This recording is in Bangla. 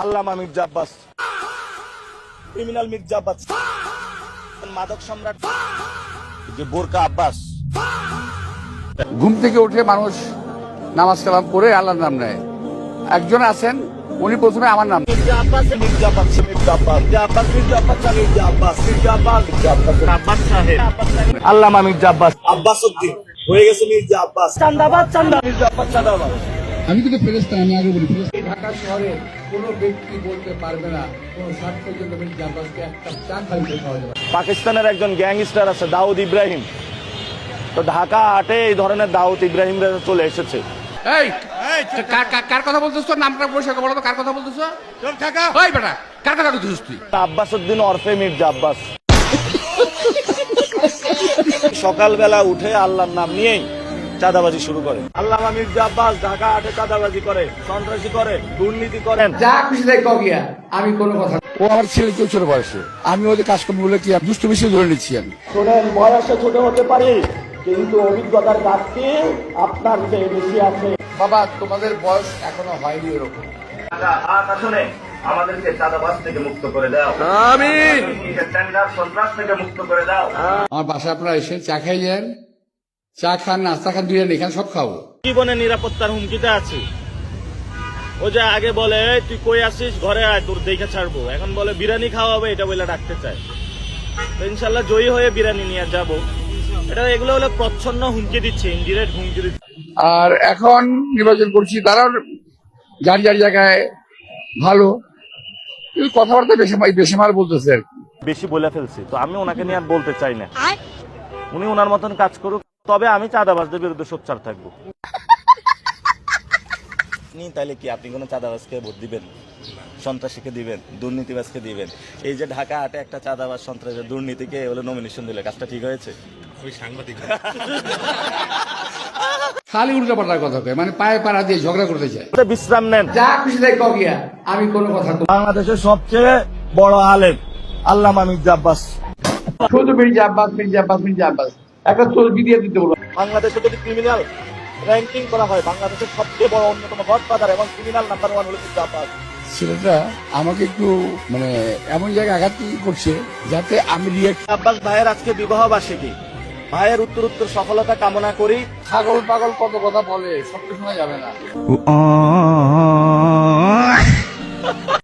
আল্লামা মির্জা আব্বাস, ক্রিমিনাল মির্জা আব্বাস, মাদক সম্রাট যে বোরকা আব্বাস। ঘুম থেকে উঠে মানুষ নামাজ কালাম করে আল্লাহর নাম নেয়। একজন আছেন উনি প্রথমে আমার নাম মির্জা আব্বাস, মির্জা আব্বাস, মির্জা আব্বাস, মির্জা আব্বাস, মির্জা আব্বাস, মির্জা আব্বাস, মির্জা আব্বাস, মির্জা আব্বাস, আব্বাস সাহেব, আল্লামা মির্জা আব্বাস, আব্বাস উদ্দিন হয়ে গেছে মির্জা আব্বাস। চান্দাবাদ, চান্দা, মির্জা আব্বাস চাঁদাবাদ। আমি কিন্তু ফেরেশতা, আমি আগে বলি ঢাকা শহরে কোনো ব্যক্তি বলতে পারবে না কোন স্বার্থের জন্য মির্জা আব্বাসকে একটা চান খাইতে খাওয়া যাবে। পাকিস্তানের একজন গ্যাংস্টার আছে দাউদ ইব্রাহিম, তো ঢাকা হাটে এই ধরনের দাউদ ইব্রাহিম চলে এসেছে। এই কার কথা বলতেছ? তোর নামটা পরিষ্কার বলো তো, কার কথা বলতেছ? তোর কাকা। ওই বেটা, কার কথা বলতেছিস তুই? আব্বাস উদ্দিন ওরফে মির্জা আব্বাস। সকালবেলা উঠে আল্লাহর নাম নিয়েই চাঁদাবাজি শুরু করে। আল্লামা মির্জা আব্বাস ঢাকা হাটে চাঁদাবাজি করে, সন্ত্রাসী করে, দুর্নীতি করেন। যা খুশি তাই কও গিয়া, আমি কোনো কথা। ও আমার ছেলে কেউ ছোট বয়সে, আমি ওদের কাজ করবো বলে কি দুষ্ট বেশি ধরে নিচ্ছি আমি। শোনেন, বয়সে ছোট হতে পারি কিন্তু অভিজ্ঞতার ঘাটতি আপনার চেয়ে বেশি আছে। বাবা তোমাদের বয়স এখনো হয়নি এরকম। আসলে আমাদেরকে চাঁদাবাজ থেকে মুক্ত করে দাও, আমিন। টেন্ডার সন্ত্রাস থেকে মুক্ত করে দাও। আমার বাসায় আপনারা এসে চা খাই যান, চা খান, নাস্তা খান, বিরিয়ানি এখানে সব খাবো। জীবনের নিরাপত্তার হুমকিতে আছে। ও যে আগে বলে তুই কই আসিস, ঘরে আয়, তোর দেখে ছাড়বো, এখন বলে বিরিয়ানি খাওয়াবে, এটা বলে ডাকতে চায়। তো ইনশাল্লাহ জয়ী হয়ে বিরিয়ানি নিয়ে যাব। এটা এগুলো হলো প্রচ্ছন্ন হুমকি দিচ্ছে, ইনডিরেক্ট হুমকি দিচ্ছে। আর এখন নির্বাচন করছি, তারাও যার যার জায়গায় ভালো, কিন্তু কথাবার্তা বেশি মাল বলতেছে আর কি। বেশি বলে ফেলছি, তো আমি ওনাকে নিয়ে আর বলতে চাই না। উনি ওনার মতন কাজ করুক, তবে আমি চাঁদাবাজদের বিরুদ্ধে সোচ্চার থাকবো। তাহলে কি আপনি কোনো চাঁদাবাজকে ভোট দিবেন? সন্ত্রাসীকে দিবেন? দুর্নীতিবাজকে দিবেন? এই যে ঢাকা হাটে একটা চাঁদাবাজ, সন্ত্রাসী, দুর্নীতিকে হলো নমিনেশন দিলে, কাজটা ঠিক হয়েছে? সাংবাদিক খালি উল্টা পাল্টার কথা কয়, মানে পায়ে পাড়া দিয়ে ঝগড়া করতে চায়। বিশ্রাম নেন। যা খুশি তাই কও গিয়া, আমি কোনো কথা। বাংলাদেশের সবচেয়ে বড় আলেম আল্লামা মির্জা আব্বাস। শুধু মির্জা আব্বাস, মির্জা আব্বাস, মির্জা আব্বাস, একটা তসবি দিয়ে দিতে বলো। বাংলাদেশে যদি ক্রিমিনাল র্যাঙ্কিং করা হয়, বাংলাদেশের সবচেয়ে বড় অন্যতম গডফাদার এবং ক্রিমিনাল নাম্বার 1 হলো মির্জা আব্বাস। ছেলেটা আমাকে একটু মানে এমন জায়গায় আঘাত করছে যাতে আমি রিয়েক্ট। আব্বাস ভাইয়ের আজকে বিবাহ বার্ষিকী, ভাইয়ের উত্তরোত্তর সফলতা কামনা করি। ছাগল পাগল কত কথা বলে, সব তো শোনা যাবে না।